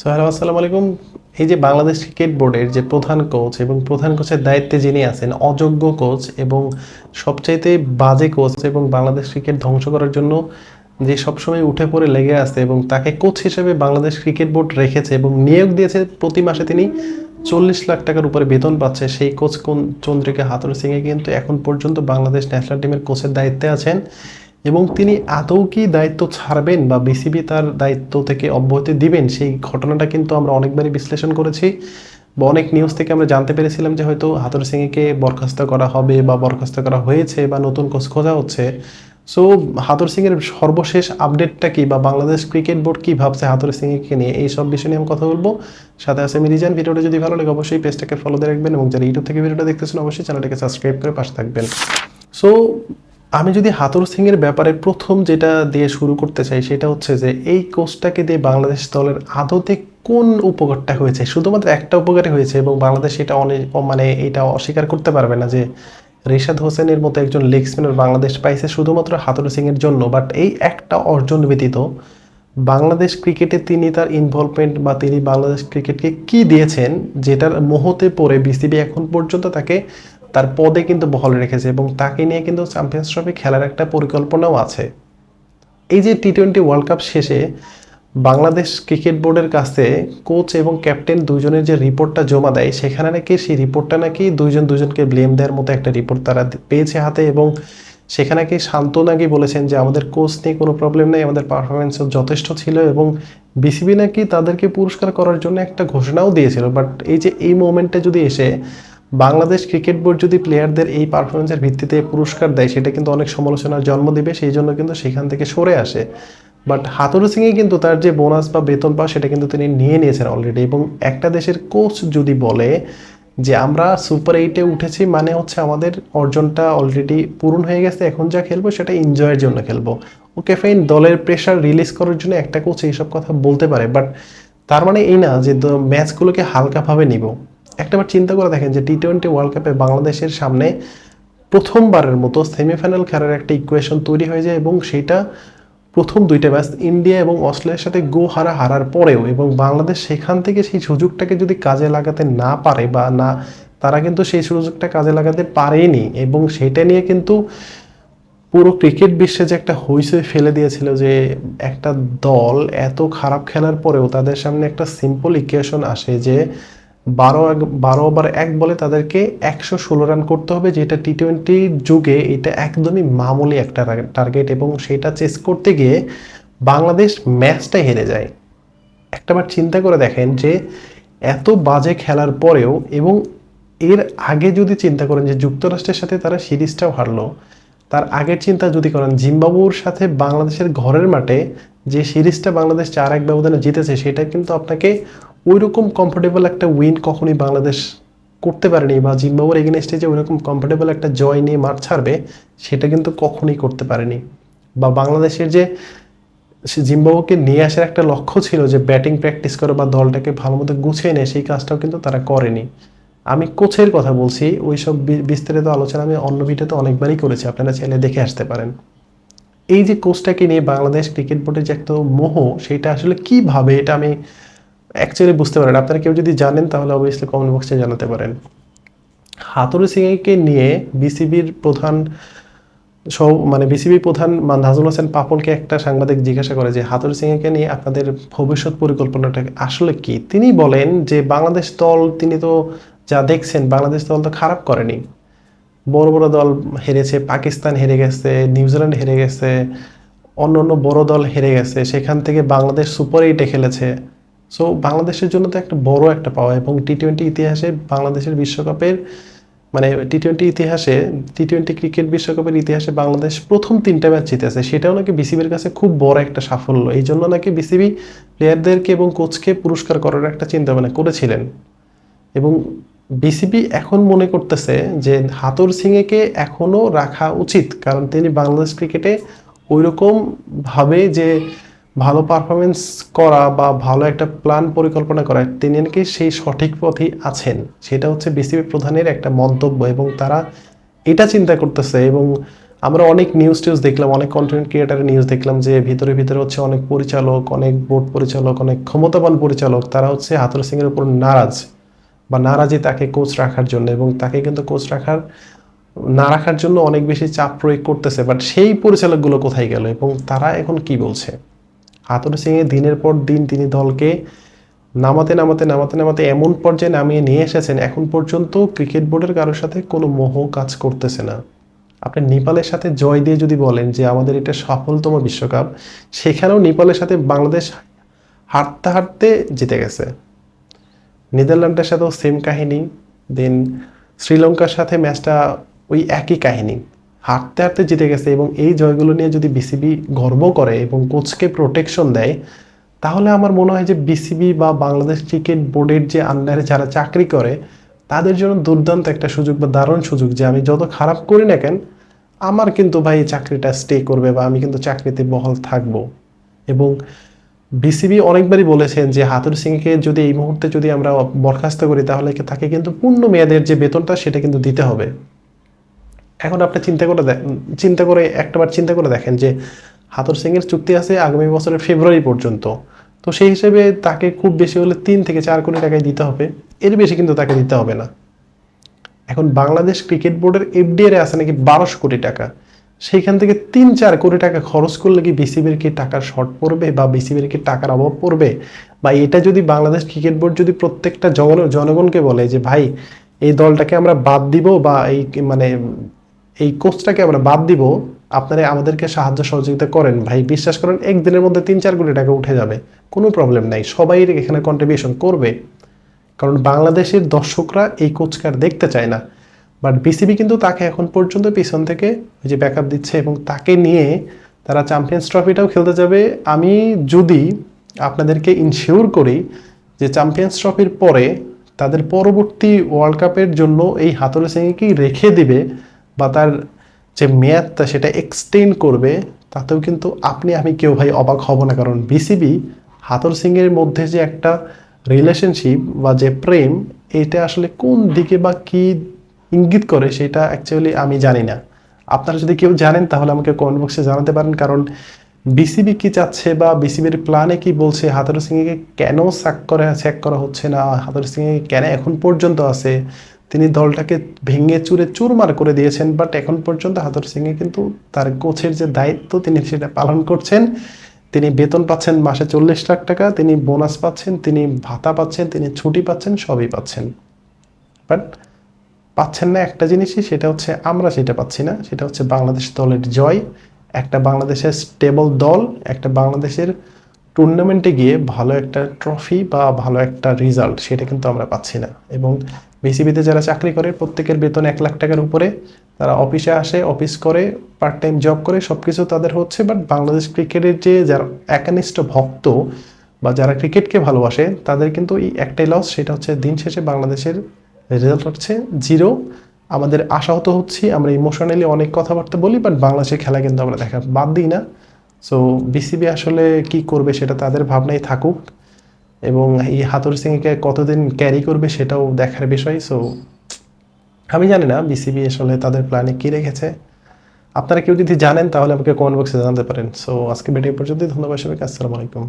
Hello, আসসালামু আলাইকুম। এই যে বাংলাদেশ ক্রিকেট বোর্ডের যে প্রধান কোচ এবং প্রধান কোচের দায়িত্বে যিনি আছেন, অযোগ্য কোচ এবং সবচাইতে বাজে কোচ এবং বাংলাদেশ ক্রিকেট ধ্বংস করার জন্য যে সবসময় উঠে পড়ে লেগে আছে এবং তাকে কোচ হিসেবে বাংলাদেশ ক্রিকেট বোর্ড রেখেছে এবং নিয়োগ দিয়েছে। প্রতি মাসে তিনি 40 লাখ টাকার উপরে বেতন পাচ্ছে। সেই কোচ চন্দ্রিকা হাথুরুসিংহে কিন্তু এখন পর্যন্ত বাংলাদেশ ন্যাশনাল টিমের কোচের দায়িত্বে আছেন এবং তিনি আদৌ কি দায়িত্ব ছাড়বেন বা বিসিবি তার দায়িত্ব থেকে অব্যাহতি দিবেন, সেই ঘটনাটা কিন্তু আমরা অনেকবারই বিশ্লেষণ করেছি বা অনেক নিউজ থেকে আমরা জানতে পেরেছিলাম যে হয়তো হাথুরুসিংহেকে বরখাস্ত করা হবে বা বরখাস্ত করা হয়েছে বা নতুন কোচ খোঁজা হচ্ছে। সো হাথুরুসিংহের সর্বশেষ আপডেটটা কি বা বাংলাদেশ ক্রিকেট বোর্ড কি ভাবছে হাথুরুসিংহেকে নিয়ে, এই সব বিষয় নিয়ে আমি কথা বলবো। সাথে আছে আমি রিজান। ভিডিওটা যদি ভালো লাগে অবশ্যই পেজটাকে ফলো দিয়ে রাখবেন এবং যারা ইউটিউব থেকে ভিডিওটা দেখতেছেন অবশ্যই চ্যানেলটাকে সাবস্ক্রাইব করে পাশে থাকবেন। সো আমি যদি হাথুরুসিংহের ব্যাপারে প্রথম যেটা দিয়ে শুরু করতে চাই সেটা হচ্ছে যে এই কোচটাকে দিয়ে বাংলাদেশ দলের আদতে কোন উপকারটা হয়েছে? শুধুমাত্র একটা উপকারই হয়েছে এবং বাংলাদেশ এটা অনেক এটা অস্বীকার করতে পারবে না যে রিশাদ হোসেনের মতো একজন লেগ স্পিনার বাংলাদেশ পাইছে শুধুমাত্র হাথুরুসিংহের জন্য। বাট এই একটা অর্জন ব্যতীত বাংলাদেশ ক্রিকেটে তিনি তার ইনভলভমেন্ট বা তিনি বাংলাদেশ ক্রিকেটকে কি দিয়েছেন, যেটার মোহতে পড়ে বিসিবি এখন পর্যন্ত তাকে তার পদে কিন্তু বহাল রেখেছে এবং তাকে নিয়ে কিন্তু চ্যাম্পিয়ন্স ট্রফি খেলার একটা পরিকল্পনাও আছে। এই যে টি-20 ওয়ার্ল্ড কাপ শেষে বাংলাদেশ ক্রিকেট বোর্ডের কাছে কোচ এবং ক্যাপ্টেন দুজনের যে রিপোর্টটা জমা দেয়, সেখানে নাকি সেই রিপোর্টটা নাকি দুজনকে ব্লেম দেওয়ার মতো একটা রিপোর্ট তারা পেয়েছে হাতে এবং সেখানে কি শান্ত নাকি বলেছেন যে আমাদের কোচ নিয়ে কোনো প্রবলেম নেই, আমাদের পারফরমেন্সও যথেষ্ট ছিল এবং বিসিবি নাকি তাদেরকে পুরস্কার করার জন্য একটা ঘোষণাও দিয়েছিল। বাট এই যে এই মোমেন্টে যদি এসে বাংলাদেশ ক্রিকেট বোর্ড যদি প্লেয়ারদের এই পারফরমেন্সের ভিত্তিতে পুরস্কার দেয়, সেটা কিন্তু অনেক সমালোচনার জন্ম দিবে, সেই জন্য কিন্তু সেখান থেকে সরে আসে। বাট হাথুরুসিংহে কিন্তু তার যে বোনাস বা বেতন পাওয়া সেটা কিন্তু তিনি নিয়ে নিয়েছেন অলরেডি। এবং একটা দেশের কোচ যদি বলে যে আমরা সুপার 8-এ উঠেছি মানে হচ্ছে আমাদের অর্জনটা অলরেডি পূরণ হয়ে গেছে, এখন যা খেলবো সেটা এনজয়ের জন্য খেলবো। ওকে ফাইন, দলের প্রেশার রিলিজ করার জন্য একটা কোচ এইসব কথা বলতে পারে, বাট তার মানে এই না যে ম্যাচগুলোকে হালকাভাবে নিব। একটাবার চিন্তা করে দেখেন যে টি-20 ওয়ার্ল্ড কাপে বাংলাদেশের সামনে প্রথমবারের মতো সেমিফাইনাল খেলার একটা ইকুয়েশন তৈরি হয়ে যায় এবং সেটা প্রথম দুইটা ম্যাচ ইন্ডিয়া এবং অস্ট্রেলিয়ার সাথে হারার পরেও, এবং বাংলাদেশ সেখান থেকে সেই সুযোগটাকে যদি কাজে লাগাতে না পারে বা না, তারা কিন্তু সেই সুযোগটা কাজে লাগাতে পারেনি এবং সেটা নিয়ে কিন্তু পুরো ক্রিকেট বিশ্বে যে একটা হইচই ফেলে দিয়েছিল যে একটা দল এত খারাপ খেলার পরেও তাদের সামনে একটা সিম্পল ইকুয়েশন আসে যে 12 ওভার 1 বলে তাদেরকে 116 রান করতে হবে, যেটা টি-20 যুগে এটা একদমই মামুলি একটা টার্গেট এবং সেটা চেস করতে গিয়ে বাংলাদেশ ম্যাচটা হেরে যায়। একটাবার চিন্তা করে দেখেন যে এত বাজে খেলার পরেও, এবং এর আগে যদি চিন্তা করেন যে যুক্তরাষ্ট্রের সাথে তারা সিরিজটাও হারলো, তার আগের চিন্তা যদি করেন জিম্বাবুর সাথে বাংলাদেশের ঘরের মাঠে যে সিরিজটা বাংলাদেশ 4-1 ব্যবধানে জিতেছে, সেটা কিন্তু আপনাকে ওইরকম কমফোর্টেবল একটা উইন কখনোই বাংলাদেশ করতে পারেনি, বা জিম্বাবুর এগেনস্টে যে ওইরকম কমফোর্টেবল একটা জয় নিয়ে মাঠ ছাড়বে সেটা কিন্তু কখনোই করতে পারেনি। বা বাংলাদেশের যে জিম্বাবুকে নিয়ে আসার একটা লক্ষ্য ছিল যে ব্যাটিং প্র্যাকটিস করে বা দলটাকে ভালো মতো গুছিয়ে নেয়, সেই কাজটাও কিন্তু তারা করেনি। আমি কোচের কথা বলছি, ওইসব বিস্তারিত আলোচনা আমি অন্য ভিডিওতে অনেকবারই করেছি, আপনারা চাইলে দেখে আসতে পারেন। এই যে কোচটাকে নিয়ে বাংলাদেশ ক্রিকেট বোর্ডের যে একটা মোহ, সেটা আসলে কিভাবে, এটা আমি অ্যাকচুয়ালি বুঝতে পারেন। আপনারা কেউ যদি জানেন তাহলে অবভিয়াসলি কমেন্ট বক্সে জানাতে পারেন। হাথুরুসিংহেকে নিয়ে বিসিবির প্রধান বিসিবি প্রধান নাজমুল হাসান পাপনকে একটা সাংবাদিক জিজ্ঞাসা করে যে হাথুরুসিংহেকে নিয়ে আপনাদের ভবিষ্যৎ পরিকল্পনাটা আসলে কি। তিনি বলেন যে বাংলাদেশ দল, তিনি তো যা দেখছেন বাংলাদেশ দল তো খারাপ করেনি, বড় বড় দল হেরেছে, পাকিস্তান হেরে গেছে, নিউজিল্যান্ড হেরে গেছে, অন্য অন্য বড় দল হেরে গেছে, সেখান থেকে বাংলাদেশ সুপার 8-এ খেলেছে। সো বাংলাদেশের জন্য তো একটা বড় একটা পাওয়া, এবং টি-20 ইতিহাসে বাংলাদেশের বিশ্বকাপের টি-20 ক্রিকেট বিশ্বকাপের ইতিহাসে বাংলাদেশ প্রথম 3টা ম্যাচ জিতেছে, সেটাও নাকি বিসিবির কাছে খুব বড় একটা সাফল্য। এই জন্য নাকি বিসিবি প্লেয়ারদেরকে এবং কোচকে পুরস্কার করার একটা চিন্তা ভাবনা করেছিলেন। এবং বিসিবি এখন মনে করতেছে যে হাথুরুসিংহেকে এখনও রাখা উচিত, কারণ তিনি বাংলাদেশ ক্রিকেটে ওইরকম ভাবে যে ভালো পারফরমেন্স করা বা ভালো একটা প্ল্যান পরিকল্পনা করা, তিনি নাকি সেই সঠিক পথেই আছেন। সেটা হচ্ছে বিসিবি প্রধানের একটা মন্তব্য এবং তারা এটা চিন্তা করতেছে। এবং আমরা অনেক নিউজ দেখলাম, অনেক কন্টেন্ট ক্রিয়েটারের নিউজ দেখলাম যে ভিতরে ভিতরে হচ্ছে অনেক পরিচালক, অনেক বোর্ড পরিচালক, অনেক ক্ষমতাবান পরিচালক তারা হচ্ছে হাথুরু সিং এর উপর নারাজ বা নারাজি তাকে কোচ রাখার জন্য, এবং তাকে কিন্তু কোচ না রাখার জন্য অনেক বেশি চাপ প্রয়োগ করতেছে। বাট সেই পরিচালকগুলো কোথায় গেল এবং তারা এখন কি বলছে? হাথুরু সিং এর দিনের পর দিন তিনি দলকে নামাতে এমন পর্যায়ে নামিয়ে নিয়ে এসেছেন, এখন পর্যন্ত ক্রিকেট বোর্ডের কারোর সাথে কোনো মোহ কাজ করতেছে না। আপনি নেপালের সাথে জয় দিয়ে যদি বলেন যে আমাদের এটা সফলতম বিশ্বকাপ, সেখানেও নেপালের সাথে বাংলাদেশ হাঁটতে হাঁটতে জিতে গেছে। নেদারল্যান্ডের সাথেও সেম কাহিনী, দেন শ্রীলঙ্কার সাথে ম্যাচটা ওই একই কাহিনী, হাঁটতে হাঁটতে জিতে গেছে। এবং এই জয়গুলো নিয়ে যদি বিসিবি গর্ব করে এবং কোচকে প্রোটেকশন দেয়, তাহলে আমার মনে হয় যে বিসিবি বা বাংলাদেশ ক্রিকেট বোর্ডের যে আন্ডারে যারা চাকরি করে তাদের জন্য দুর্দান্ত একটা সুযোগ বা দারুণ সুযোগ, যে আমি যত খারাপ করি না কেন আমার কিন্তু ভাই চাকরিটা স্টে করবে বা আমি কিন্তু চাকরিতে বহাল থাকবো। এবং বিসিবি অনেকবারই বলেছেন যে হাথুরু সিংকে যদি এই মুহূর্তে যদি আমরা বরখাস্ত করি তাহলে তাকে কিন্তু পূর্ণ মেয়াদের যে বেতনটা সেটা কিন্তু দিতে হবে। এখন আপনি চিন্তা করে দেখেন যে হাথুরু সিং এর চুক্তি আছে আগামী বছরের ফেব্রুয়ারি পর্যন্ত। তো সেই হিসেবে তাকে খুব বেশি হলে 3 থেকে 4 কোটি টাকায় দিতে হবে, এর বেশি কিন্তু তাকে দিতে হবে না। এখন বাংলাদেশ ক্রিকেট বোর্ডের এফডিআর আছে নাকি 1200 কোটি টাকা, সেইখান থেকে 3-4 কোটি টাকা খরচ করলে কি বিসিবির কি টাকার শর্ট পড়বে বা বিসিবির কি টাকার অভাব পড়বে? বা এটা যদি বাংলাদেশ ক্রিকেট বোর্ড যদি প্রত্যেকটা জনগণকে বলে যে ভাই এই দলটাকে আমরা বাদ দিব বা মানে এই কোচটাকে আমরা বাদ দিব, আপনারা আমাদেরকে সাহায্য সহযোগিতা করেন, ভাই বিশ্বাস করেন একদিনের মধ্যে 3-4 কোটি টাকা উঠে যাবে, কোনো প্রবলেম নাই, সবাই এখানে কন্ট্রিবিউশন করবে। কারণ বাংলাদেশের দর্শকরা এই কোচকে আর দেখতে চায় না। বাট বিসিবি কিন্তু তাকে এখন পর্যন্ত পিছন থেকে ওই যে ব্যাকআপ দিচ্ছে এবং তাকে নিয়ে তারা চ্যাম্পিয়ন্স ট্রফিটাও খেলতে যাবে। আমি যদি আপনাদেরকে ইনশিওর করি যে চ্যাম্পিয়ন্স ট্রফির পরে তাদের পরবর্তী ওয়ার্ল্ড কাপের জন্য এই হাথুরু সিংকেই রেখে দিবে বা তার যে মেয়াদটা সেটা এক্সটেন্ড করবে, তাতেও কিন্তু আপনি আমি কেউ ভাই অবাক হব না। কারণ বিসিবি হাথুরু সিংয়ের মধ্যে যে একটা রিলেশনশিপ বা যে প্রেম, এটা আসলে কোন দিকে বা কি ইঙ্গিত করে সেটা অ্যাকচুয়ালি আমি জানি না। আপনারা যদি কেউ জানেন তাহলে আমাকে কমেন্ট বক্সে জানাতে পারেন। কারণ বিসিবি কি চাচ্ছে বা বিসিবির প্ল্যানে কি বলছে, হাথুরু সিংকে কেন স্যাক করা হচ্ছে না, হাথুরু সিং কেন এখন পর্যন্ত আছে? তিনি দলটাকে ভেঙে চুরমার করে দিয়েছেন, বাট এখন পর্যন্ত হাথুরু সিং কিন্তু তার কোচের যে দায়িত্ব তিনি সেটা পালন করছেন। তিনি বেতন পাচ্ছেন মাসে 40 লাখ টাকা, তিনি বোনাস পাচ্ছেন, তিনি ভাতা পাচ্ছেন, তিনি ছুটি পাচ্ছেন, সবই পাচ্ছেন। বাট পাচ্ছেন না একটা জিনিসই, সেটা হচ্ছে আমরা সেটা পাচ্ছি না, সেটা হচ্ছে বাংলাদেশ দলের জয়, একটা বাংলাদেশের স্টেবল দল, একটা বাংলাদেশের টুর্নামেন্টে গিয়ে ভালো একটা ট্রফি বা ভালো একটা রেজাল্ট, সেটা কিন্তু আমরা পাচ্ছি না। এবং বিসিবিতে যারা চাকরি করে প্রত্যেকের বেতন 1 লাখ টাকার উপরে, তারা অফিসে আসে, অফিস করে, পার্ট টাইম জব করে, সব কিছু তাদের হচ্ছে। বাট বাংলাদেশ ক্রিকেটের যে যারা একনিষ্ঠ ভক্ত বা যারা ক্রিকেটকে ভালোবাসে তাদের কিন্তু এই একটাই লস, সেটা হচ্ছে দিন শেষে বাংলাদেশের রেজাল্ট হচ্ছে 0। আমাদের আশাহত হচ্ছি, আমরা ইমোশনালি অনেক কথাবার্তা বলি, বাট বাংলাদেশের খেলা কিন্তু আমরা দেখা বাদ দিই না। সো বিসিবি আসলে কি করবে সেটা তাদের ভাবনাই থাকুক, এবং এই হাথুরু সিংকে কতদিন ক্যারি করবে সেটাও দেখার বিষয়। সো আমি জানি না বিসিবি আসলে তাদের প্ল্যানে কি রেখেছে। আপনারা কেউ যদি জানেন তাহলে আমাকে কমেন্ট বক্সে জানাতে পারেন। সো আজকে ভিডিও পর্যন্তই, ধন্যবাদ সবাইকে, আসসালামু আলাইকুম।